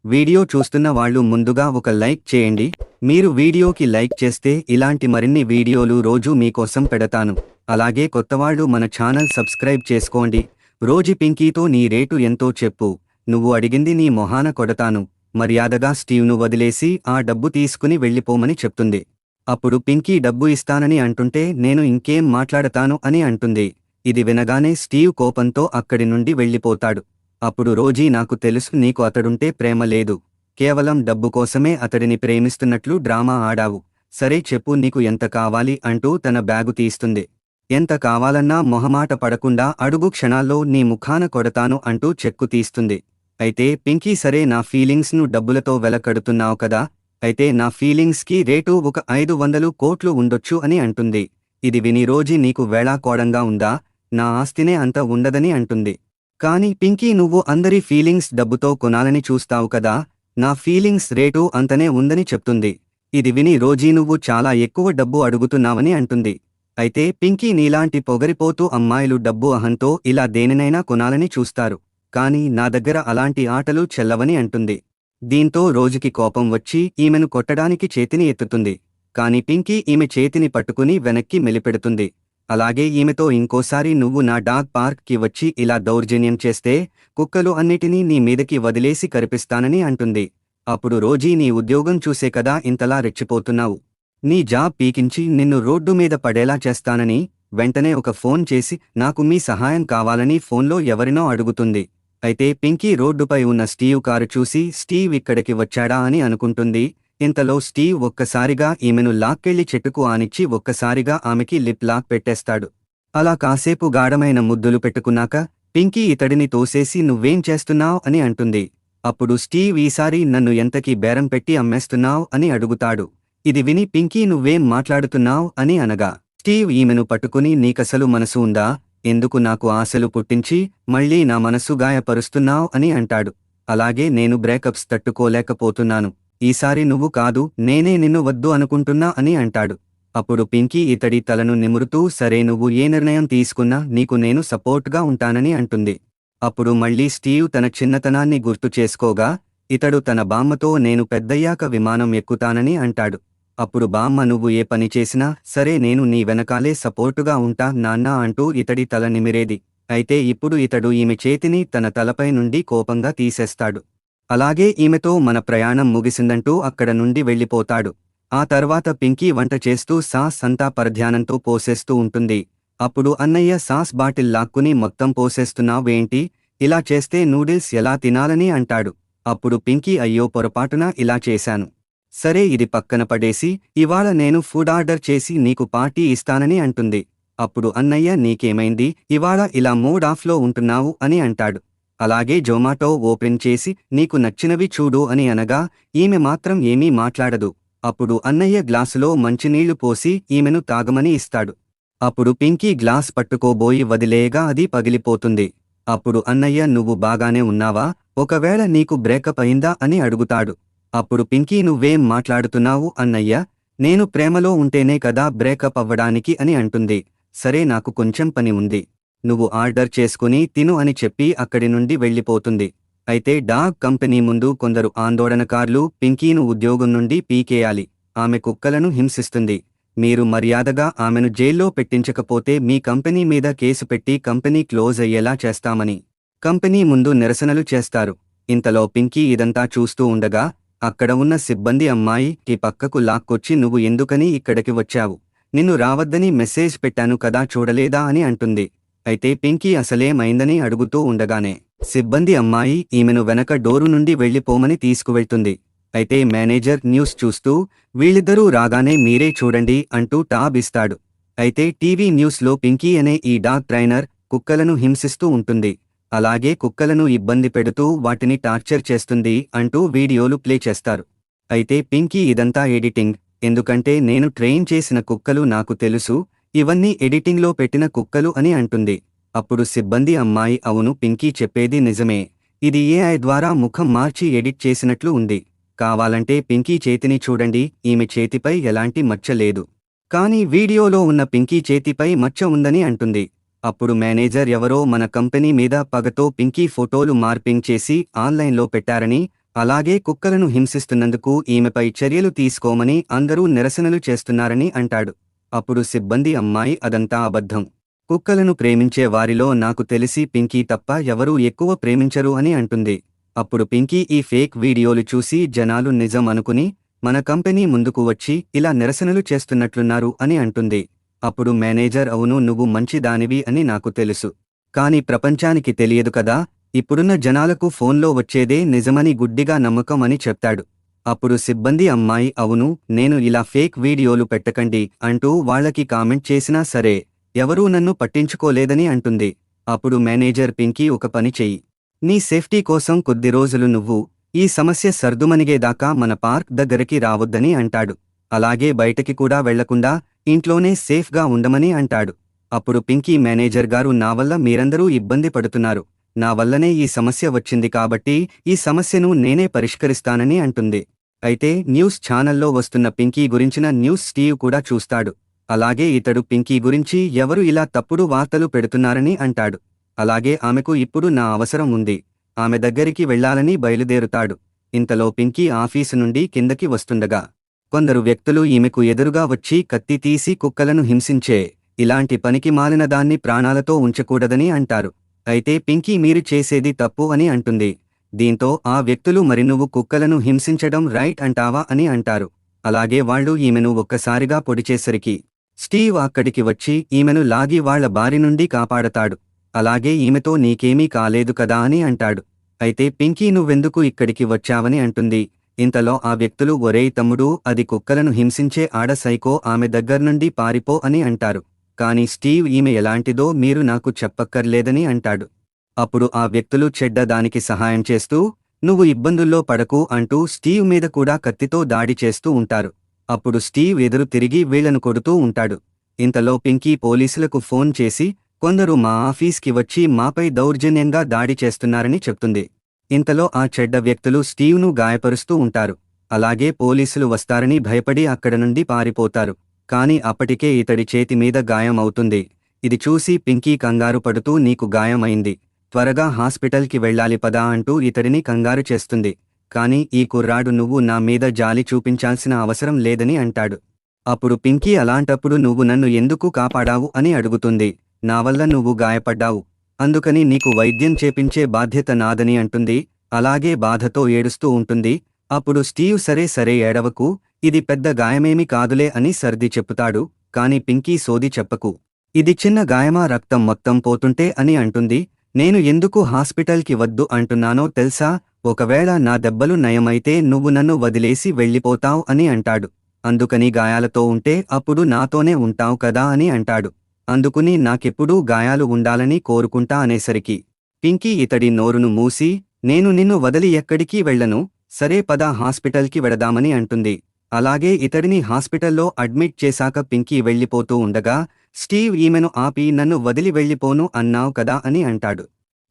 Video చూస్తున్న వాళ్ళు ముందుగా ఒక లైక్ చేయండి. మీరు వీడియోకి లైక్ చేస్తే ఇలాంటి మరిన్ని వీడియోలు రోజు మీకోసం పెడతాను. అలాగే కొత్తవాళ్ళు మన ఛానల్ సబ్స్క్రైబ్ చేసుకోండి. రోజు పింకీతో నీ రేటు ఎంతో చెప్పు, నువ్వు అడిగింది నీ మొహాన కొడతాను. మర్యాదగా స్టీవ్ను వదిలేసి ఆ డబ్బు తీసుకుని వెళ్ళిపోమని చెప్తుంది. అప్పుడు పింకీ డబ్బు ఇస్తానని అంటుంటే నేను ఇంకేం మాట్లాడతాను అని అంటుంది. ఇది వినగానే స్టీవ్ కోపంతో అక్కడి నుండి వెళ్ళిపోతాడు. అప్పుడు రోజీ, నాకు తెలుసు నీకు అతడుంటే ప్రేమ లేదు, కేవలం డబ్బు కోసమే అతడిని ప్రేమిస్తున్నట్లు డ్రామా ఆడావు. సరే చెప్పు, నీకు ఎంత కావాలి అంటూ తన బ్యాగు తీస్తుంది. ఎంత కావాలన్నా మొహమాట పడకుండా అడుగు, క్షణాల్లో నీ ముఖాన కొడతాను అంటూ చెక్కు తీస్తుంది. అయితే పింకీ, సరే నా ఫీలింగ్స్ను డబ్బులతో వెలకడుతున్నావు కదా, అయితే నా ఫీలింగ్స్కి రేటు ఒక 500 కోట్లు ఉండొచ్చు అని అంటుంది. ఇది విని రోజీ, నీకు వేళాకోళంగా ఉందా, నా ఆస్తినే అంత ఉండదని అంటుంది. కానీ పింకీ, నువ్వు అందరి ఫీలింగ్స్ డబ్బుతో కొనాలని చూస్తావు కదా, నా ఫీలింగ్స్ రేటు అంతనే ఉందని చెప్తుంది. ఇది విని రోజీ, నువ్వు చాలా ఎక్కువ డబ్బు అడుగుతున్నావని అంటుంది. అయితే పింకీ, నీలాంటి పొగరిపోతూ అమ్మాయిలు డబ్బు అహంతో ఇలా దేనినైనా కొనాలని చూస్తారు, కానీ నా దగ్గర అలాంటి ఆటలు చెల్లవని అంటుంది. దీంతో రోజుకి కోపం వచ్చి ఈమెను కొట్టడానికి చేతిని ఎత్తుతుంది. కాని పింకీ ఈమె చేతిని పట్టుకుని వెనక్కి మెలిపెడుతుంది. అలాగే ఈమెతో, ఇంకోసారి నువ్వు నా డాగ్ పార్క్కి వచ్చి ఇలా దౌర్జన్యం చేస్తే కుక్కలు అన్నిటినీ నీ మీదకి వదిలేసి కరిపిస్తానని అంటుంది. అప్పుడు రోజీ, నీ ఉద్యోగం చూసే కదా ఇంతలా రెచ్చిపోతున్నావు, నీ జాబ్ పీకించి నిన్ను రోడ్డు మీద పడేలా చేస్తానని వెంటనే ఒక ఫోన్ చేసి నాకు మీ సహాయం కావాలని ఫోన్లో ఎవరినో అడుగుతుంది. అయితే పింకీ రోడ్డుపై ఉన్న స్టీవ్ కారు చూసి స్టీవ్ ఇక్కడికి వచ్చాడా అని అనుకుంటుంది. ఇంతలో స్టీవ్ ఒక్కసారిగా ఈమెను లాక్కెళ్లి చెట్టుకు ఆనిచ్చి ఒక్కసారిగా ఆమెకి లిప్ లాక్ పెట్టేస్తాడు. అలా కాసేపు గాఢమైన ముద్దులు పెట్టుకున్నాక పింకీ ఇతడిని తోసేసి నువ్వేం చేస్తున్నావ్ అని అంటుంది. అప్పుడు స్టీవ్, ఈసారి నన్ను ఎంతకి బేరం పెట్టి అమ్మేస్తున్నావ్ అని అడుగుతాడు. ఇది విని పింకీ, నువ్వేం మాట్లాడుతున్నావ్ అని అనగా స్టీవ్ ఈమెను పట్టుకుని, నీకసలు మనసు ఉందా, ఎందుకు నాకు ఆశలు పుట్టించి మళ్లీ నా మనసు గాయపరుస్తున్నావ్ అని అంటాడు. అలాగే నేను బ్రేకప్స్ తట్టుకోలేకపోతున్నాను, ఈసారి నువ్వు కాదు నేనే నిన్ను వద్దు అనుకుంటున్నా అని అంటాడు. అప్పుడు పింకీ ఇతడి తలను నిమురుతూ, సరే నువ్వు ఏ నిర్ణయం తీసుకున్నా నీకు నేను సపోర్ట్గా ఉంటానని అంటుంది. అప్పుడు మళ్లీ స్టీవ్ తన చిన్నతనాన్ని గుర్తు చేసుకోగా ఇతడు తన బామ్మతో నేను పెద్దయ్యాక విమానం ఎక్కుతానని అంటాడు. అప్పుడు బామ్మ, నువ్వు ఏ పని చేసినా సరే నేను నీ వెనకాలే సపోర్టుగా ఉంటా నాన్నా అంటూ ఇతడి తల నిమిరేది. అయితే ఇప్పుడు ఇతడు ఈమె చేతిని తన తలపై నుండి కోపంగా తీసేస్తాడు. అలాగే ఈమెతో మన ప్రయాణం ముగిసిందంటూ అక్కడ నుండి వెళ్ళిపోతాడు. ఆ తర్వాత పింకీ వంట చేస్తూ సాస్ అంతా పరధ్యానంతో పోసేస్తూ ఉంటుంది. అప్పుడు అన్నయ్య సాస్ బాటిల్ లాక్కుని మొత్తం పోసేస్తున్నావేంటి, ఇలా చేస్తే నూడిల్స్ ఎలా తినాలని అంటాడు. అప్పుడు పింకీ, అయ్యో పొరపాటున ఇలా చేశాను, సరే ఇది పక్కన పడేసి ఇవాళ నేను ఫుడ్ ఆర్డర్ చేసి నీకు పార్టీ ఇస్తానని అంటుంది. అప్పుడు అన్నయ్య, నీకేమైంది, ఇవాళ ఇలా మూడ్ ఆఫ్లో ఉంటున్నావు అని అంటాడు. అలాగే జొమాటో ఓపెన్ చేసి నీకు నచ్చినవి చూడు అని అనగా ఈమె మాత్రం ఏమీ మాట్లాడదు. అప్పుడు అన్నయ్య గ్లాసులో మంచినీళ్లు పోసి ఈమెను తాగమని ఇస్తాడు. అప్పుడు పింకీ గ్లాస్ పట్టుకోబోయి వదిలేయగా అది పగిలిపోతుంది. అప్పుడు అన్నయ్య, నువ్వు బాగానే ఉన్నావా, ఒకవేళ నీకు బ్రేకప్ అయిందా అని అడుగుతాడు. అప్పుడు పింకీ, నువ్వేం మాట్లాడుతున్నావు అన్నయ్య, నేను ప్రేమలో ఉంటేనే కదా బ్రేకప్ అవ్వడానికి అని అంటుంది. సరే నాకు కొంచెం పని ఉంది, నువ్వు ఆర్డర్ చేసుకుని తిను అని చెప్పి అక్కడి నుండి వెళ్ళిపోతుంది. అయితే డాగ్ కంపెనీ ముందు కొందరు ఆందోళనకారులు పింకీను ఉద్యోగం నుండి పీకేయాలి, ఆమె కుక్కలను హింసిస్తుంది, మీరు మర్యాదగా ఆమెను జైల్లో పెట్టించకపోతే మీ కంపెనీ మీద కేసు పెట్టి కంపెనీ క్లోజ్ అయ్యేలా చేస్తామని కంపెనీ ముందు నిరసనలు చేస్తారు. ఇంతలో పింకీ ఇదంతా చూస్తూ ఉండగా అక్కడ ఉన్న సిబ్బంది అమ్మాయికి పక్కకు లాక్కొచ్చి, నువ్వు ఎందుకని ఇక్కడికి వచ్చావు, నిన్ను రావద్దని మెసేజ్ పెట్టాను కదా చూడలేదా అని అంటుంది. అయితే పింకీ అసలేమైందని అడుగుతూ ఉండగానే సిబ్బంది అమ్మాయి ఈమెను వెనక డోరు నుండి వెళ్ళిపోమని తీసుకువెళ్తుంది. అయితే మేనేజర్ న్యూస్ చూస్తూ, వీళ్ళిద్దరూ రాగానే మీరే చూడండి అంటూ టాబ్ ఇస్తాడు. అయితే టీవీ న్యూస్లో పింకీ అనే ఈ డాగ్ ట్రైనర్ కుక్కలను హింసిస్తూ ఉంటుంది, అలాగే కుక్కలను ఇబ్బంది పెడుతూ వాటిని టార్చర్ చేస్తుంది అంటూ వీడియోలు ప్లే చేస్తారు. అయితే పింకీ, ఇదంతా ఎడిటింగ్, ఎందుకంటే నేను ట్రైన్ చేసిన కుక్కలు నాకు తెలుసు, ఇవన్నీ ఎడిటింగ్లో పెట్టిన కుక్కలు అని అంటుంది. అప్పుడు సిబ్బంది అమ్మాయి, అవును పింకీ చెప్పేది నిజమే, ఇది ఏఐ ద్వారా ముఖం మార్చి ఎడిట్ చేసినట్లు ఉంది, కావాలంటే పింకీ చేతిని చూడండి, ఈమె చేతిపై ఎలాంటి మచ్చ లేదు, కానీ వీడియోలో ఉన్న పింకీ చేతిపై మచ్చ ఉందని అంటుంది. అప్పుడు మేనేజర్ ఎవరో మన కంపెనీ మీద పగతో పింకీ ఫోటోలు మార్పింగ్ చేసి ఆన్లైన్లో పెట్టారని, అలాగే కుక్కలను హింసిస్తున్నందుకు ఈమెపై చర్యలు తీసుకోమని అందరూ నిరసనలు చేస్తున్నారని అంటాడు. అప్పుడు సిబ్బంది అమ్మాయి అదంతా అబద్ధం. కుక్కలను ప్రేమించే వారిలో నాకు తెలిసి పింకీ తప్ప ఎవరూ ఎక్కువ ప్రేమించరు అని అంటుంది. అప్పుడు పింకీ ఈ ఫేక్ వీడియోలు చూసి జనాలు నిజం అనుకుని మన కంపెనీ ముందుకు వచ్చి ఇలా నిరసనలు చేస్తున్నట్లున్నారు అని అంటుంది. అప్పుడు మేనేజర్ అవును నువ్వు మంచిదానివి అని నాకు తెలుసు. కాని ప్రపంచానికి తెలియదు కదా, ఇప్పుడున్న జనాలకు ఫోన్లో వచ్చేదే నిజమని గుడ్డిగా నమ్మకం అని చెప్తాడు. అప్పుడు సిబ్బంది అమ్మాయి అవును నేను ఇలా ఫేక్ వీడియోలు పెట్టకండి అంటూ వాళ్లకి కామెంట్ చేసినా సరే ఎవరూ నన్ను పట్టించుకోలేదని అంటుంది. అప్పుడు మేనేజర్ పింకీ ఒక పని చెయ్యి. నీ సేఫ్టీ కోసం కొద్ది రోజులు నువ్వు ఈ సమస్య సర్దుమణిగేదాకా మన పార్క్ దగ్గరికి రావొద్దని అంటాడు. అలాగే బయటకి కూడా వెళ్లకుండా ఇంట్లోనే సేఫ్గా ఉండమని అంటాడు. అప్పుడు పింకీ మేనేజర్ గారు నా వల్ల మీరందరూ ఇబ్బంది పడుతున్నారు, నా వల్లనే ఈ సమస్య వచ్చింది కాబట్టి ఈ సమస్యను నేనే పరిష్కరిస్తానని అంటుంది. అయితే న్యూస్ ఛానల్లో వస్తున్న పింకీ గురించిన న్యూస్ స్టీవ్ కూడా చూస్తాడు. అలాగే ఇతడు పింకీ గురించి ఎవరు ఇలా తప్పుడు వార్తలు పెడుతున్నారని అంటాడు. అలాగే ఆమెకు ఇప్పుడు నా అవసరం ఉంది, ఆమె దగ్గరికి వెళ్లాలని బయలుదేరుతాడు. ఇంతలో పింకీ ఆఫీసు నుండి కిందకి వస్తుండగా కొందరు వ్యక్తులు ఈమెకు ఎదురుగా వచ్చి కత్తి తీసి కుక్కలను హింసించే ఇలాంటి పనికి మాలినదాన్ని ప్రాణాలతో ఉంచకూడదని అంటారు. అయితే పింకీ మీరు చేసేది తప్పు అని అంటుంది. దీంతో ఆ వ్యక్తులు మరి నువ్వు కుక్కలను హింసించడం రైట్ అంటావా అని అంటారు. అలాగే వాళ్లు ఈమెను ఒక్కసారిగా పొడిచేసరికి స్టీవ్ అక్కడికి వచ్చి ఈమెను లాగి వాళ్ల బారి నుండి కాపాడతాడు. అలాగే ఈమెతో నీకేమీ కాలేదు కదా అని అంటాడు. అయితే పింకీ నువ్వెందుకు ఇక్కడికి వచ్చావని అంటుంది. ఇంతలో ఆ వ్యక్తులు ఒరేయ్ తమ్ముడు అది కుక్కలను హింసించే ఆడ సైకో, ఆమె దగ్గర్నుండి పారిపో అని అంటారు. కాని స్టీవ్ ఈమె ఎలాంటిదో మీరు నాకు చెప్పక్కర్లేదని అంటాడు. అప్పుడు ఆ వ్యక్తులు చెడ్డ దానికి సహాయం చేస్తూ నువ్వు ఇబ్బందుల్లో పడకు అంటూ స్టీవ్ మీద కూడా కత్తితో దాడి చేస్తూ ఉంటారు. అప్పుడు స్టీవ్ ఎదురు తిరిగి వీళ్లను కొడుతూ ఉంటాడు. ఇంతలో పింకీ పోలీసులకు ఫోన్ చేసి కొందరు మా ఆఫీస్కి వచ్చి మాపై దౌర్జన్యంగా దాడి చేస్తున్నారని చెప్తుంది. ఇంతలో ఆ చెడ్డ వ్యక్తులు స్టీవ్ను గాయపరుస్తూ ఉంటారు. అలాగే పోలీసులు వస్తారని భయపడి అక్కడ నుండి పారిపోతారు. కాని అప్పటికే ఇతడి చేతి మీద గాయం అవుతుంది. ఇది చూసి పింకీ కంగారు పడుతూ నీకు గాయమైంది, త్వరగా హాస్పిటల్కి వెళ్ళాలి పదా అంటూ ఇతడిని కంగారు చేస్తుంది. కాని ఈ కుర్రాడు నువ్వు నా మీద జాలి చూపించాల్సిన అవసరం లేదని అంటాడు. అప్పుడు పింకీ అలాంటప్పుడు నువ్వు నన్ను ఎందుకు కాపాడావు అని అడుగుతుంది. నా వల్ల నువ్వు గాయపడ్డావు, అందుకని నీకు వైద్యం చేపించే బాధ్యత నాదని అంటుంది. అలాగే బాధతో ఏడుస్తూ ఉంటుంది. అప్పుడు స్టీవ్ సరే సరే ఏడవకు, ఇది పెద్ద గాయమేమి కాదులే అని సర్ది చెప్పుతాడు. కాని పింకీ సోది చెప్పకు, ఇది చిన్న గాయమా రక్తం మొత్తం పోతుంటే అని అంటుంది. నేను ఎందుకు హాస్పిటల్కి వద్దు అంటున్నానో తెలుసా, ఒకవేళ నా దెబ్బలు నయమైతే నువ్వు నన్ను వదిలేసి వెళ్ళిపోతావు అని అంటాడు. అందుకని గాయాలతో ఉంటే అప్పుడు నాతోనే ఉంటావు కదా అని అంటాడు. అందుకుని నాకెప్పుడూ గాయాలు ఉండాలని కోరుకుంటా అనేసరికి పింకీ ఇతడి నోరును మూసి నేను నిన్ను వదిలి ఎక్కడికి వెళ్లను, సరే పద హాస్పిటల్కి వెడదామని అంటుంది. అలాగే ఇతడిని హాస్పిటల్లో అడ్మిట్ చేశాక పింకీ వెళ్ళిపోతూ ఉండగా స్టీవ్ ఈమెను ఆపి నన్ను వదిలి వెళ్ళిపోను అన్నావు కదా అని అంటాడు.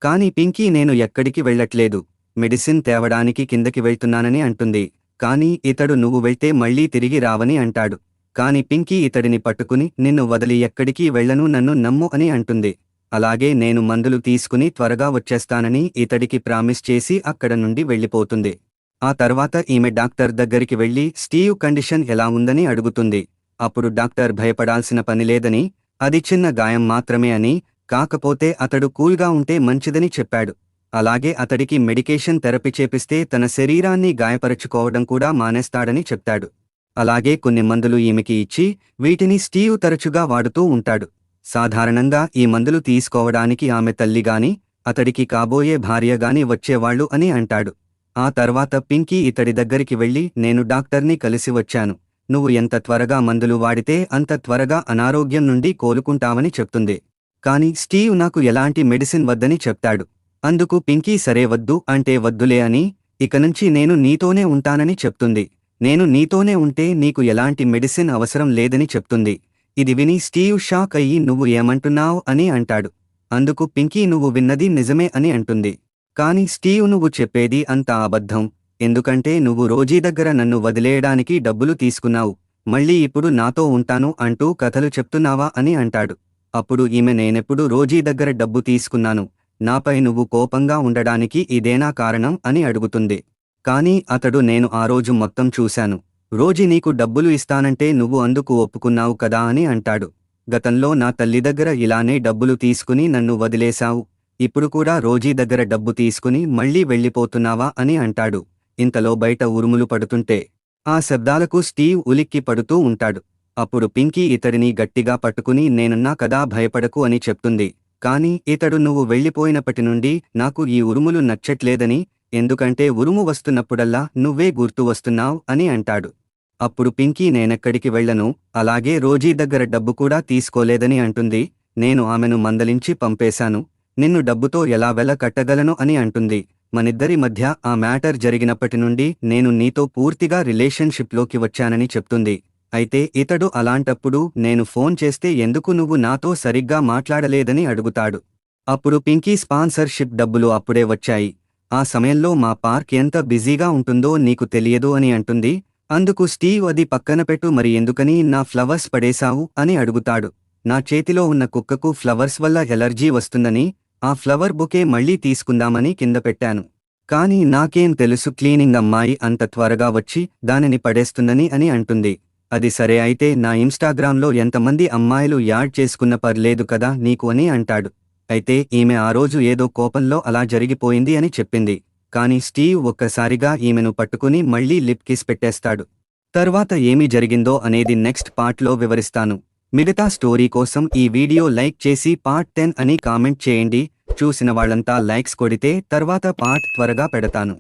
కాని పింకీ నేను ఎక్కడికి వెళ్లట్లేదు, మెడిసిన్ తేవడానికి కిందకి వెళ్తున్నానని అంటుంది. కాని ఇతడు నువ్వు వెళ్తే మళ్లీ తిరిగి రావని అంటాడు. కాని పింకీ ఇతడిని పట్టుకుని నిన్ను వదిలి ఎక్కడికి వెళ్లను, నన్ను నమ్ము అని అంటుంది. అలాగే నేను మందులు తీసుకుని త్వరగా వచ్చేస్తానని ఇతడికి ప్రామిస్ చేసి అక్కడ నుండి వెళ్ళిపోతుంది. ఆ తర్వాత ఈమె డాక్టర్ దగ్గరికి వెళ్లి స్టీవ్ కండిషన్ ఎలా ఉందని అడుగుతుంది. అప్పుడు డాక్టర్ భయపడాల్సిన పనిలేదని, అది చిన్న గాయం మాత్రమే అని, కాకపోతే అతడు కూల్గా ఉంటే మంచిదని చెప్పాడు. అలాగే అతడికి మెడికేషన్ థెరపీ చేపిస్తే తన శరీరాన్ని గాయపరచుకోవడం కూడా మానేస్తాడని చెప్తాడు. అలాగే కొన్ని మందులు ఈమెకి ఇచ్చి వీటిని స్టీవ్ తరచుగా వాడుతూ ఉంటాడు. సాధారణంగా ఈ మందులు తీసుకోవడానికి ఆమె తల్లిగాని అతడికి కాబోయే భార్యగాని వచ్చేవాళ్లు అని అంటాడు. ఆ తర్వాత పింకీ ఇతడి దగ్గరికి వెళ్లి నేను డాక్టర్ని కలిసి వచ్చాను, నువ్వు ఎంత త్వరగా మందులు వాడితే అంత త్వరగా అనారోగ్యం నుండి కోలుకుంటావని చెప్తుంది. కాని స్టీవ్ నాకు ఎలాంటి మెడిసిన్ వద్దని చెప్తాడు. అందుకు పింకీ సరే వద్దు అంటే వద్దులే అని, ఇకనుంచి నేను నీతోనే ఉంటానని చెప్తుంది. నేను నీతోనే ఉంటే నీకు ఎలాంటి మెడిసిన్ అవసరం లేదని చెప్తుంది. ఇది విని స్టీవ్ షాక్ అయ్యి నువ్వు ఏమంటున్నావ్ అని అంటాడు. అందుకు పింకీ నువ్వు విన్నది నిజమే అని అంటుంది. కాని స్టీవ్ నువ్వు చెప్పేది అంతా అబద్ధం, ఎందుకంటే నువ్వు రోజీ దగ్గర నన్ను వదిలేయడానికి డబ్బులు తీసుకున్నావు, మళ్ళీ ఇప్పుడు నాతో ఉంటాను అంటూ కథలు చెప్తున్నావా అని అంటాడు. అప్పుడు ఈమె నేనెప్పుడు రోజీ దగ్గర డబ్బు తీసుకున్నాను, నాపై నువ్వు కోపంగా ఉండడానికి ఇదేనా కారణం అని అడుగుతుంది. కానీ అతడు నేను ఆ రోజు మొత్తం చూశాను. రోజీ నీకు డబ్బులు ఇస్తానంటే నువ్వు అందుకు ఒప్పుకున్నావు కదా అని అంటాడు. గతంలో నా తల్లి దగ్గర ఇలానే డబ్బులు తీసుకుని నన్ను వదిలేశావు. ఇప్పుడు కూడా రోజీ దగ్గర డబ్బు తీసుకుని మళ్ళీ వెళ్ళిపోతున్నావా అని అంటాడు. ఇంతలో బయట ఉరుములు పడుతుంటే ఆ శబ్దాలకు స్టీవ్ ఉలిక్కి పడుతూ ఉంటాడు. అప్పుడు పింకీ ఇతడిని గట్టిగా పట్టుకుని నేనున్నా కదా భయపడకు అని చెప్తుంది. కాని ఇతడు నువ్వు వెళ్ళిపోయినప్పటి నుండి నాకు ఈ ఉరుములు నచ్చట్లేదని, ఎందుకంటే ఉరుము వస్తున్నప్పుడల్లా నువ్వే గుర్తు వస్తున్నావ్ అని అంటాడు. అప్పుడు పింకీ నేనెక్కడికి వెళ్ళను, అలాగే రోజీ దగ్గర డబ్బు కూడా తీసుకోలేదని అంటుంది. నేను ఆమెను మందలించి పంపేశాను. నిన్ను డబ్బుతో ఎలా వెల కట్టగలను అని అంటుంది. మనిద్దరి మధ్య ఆ మ్యాటర్ జరిగినప్పటి నుండి నేను నీతో పూర్తిగా రిలేషన్షిప్లోకి వచ్చానని చెప్తుంది. అయితే ఇతడు అలాంటప్పుడు నేను ఫోన్ చేస్తే ఎందుకు నువ్వు నాతో సరిగ్గా మాట్లాడలేదని అడుగుతాడు. అప్పుడు పింకీ స్పాన్సర్షిప్ డబ్బులు అప్పుడే వచ్చాయి. ఆ సమయంలో మా పార్క్ ఎంత బిజీగా ఉంటుందో నీకు తెలియదు అని అంటుంది. అందుకు స్టీవ్ అది పక్కన పెట్టు, మరి ఎందుకని నా ఫ్లవర్స్ పడేశావు అని అడుగుతాడు. నా చేతిలో ఉన్న కుక్కకు ఫ్లవర్స్ వల్ల ఎలర్జీ వస్తుందని ఆ ఫ్లవర్ బొకే మళ్లీ తీసుకుందామని కింద పెట్టాను. కానీ నాకేం తెలుసు క్లీనింగ్ అమ్మాయి అంత త్వరగా వచ్చి దానిని పడేస్తుందని అని అంటుంది. అది సరే, అయితే నా ఇన్స్టాగ్రామ్లో ఎంతమంది అమ్మాయిలు యాడ్ చేసుకున్న పర్లేదు కదా నీకు అని అంటాడు. అయితే ఈమె ఆ రోజు ఏదో కోపంలో అలా జరిగిపోయింది అని చెప్పింది. కాని స్టీవ్ ఒక్కసారిగా ఈమెను పట్టుకుని మళ్లీ లిప్ కిస్ పెట్టేస్తాడు. తర్వాత ఏమి జరిగిందో అనేది నెక్స్ట్ పార్ట్లో వివరిస్తాను. మిగతా స్టోరీ కోసం ఈ వీడియో లైక్ చేసి పార్ట్ 10 అని కామెంట్ చేయండి. చూసిన వాళ్ళంతా లైక్స్ కొడితే తర్వాత పార్ట్ త్వరగా పెడతాను.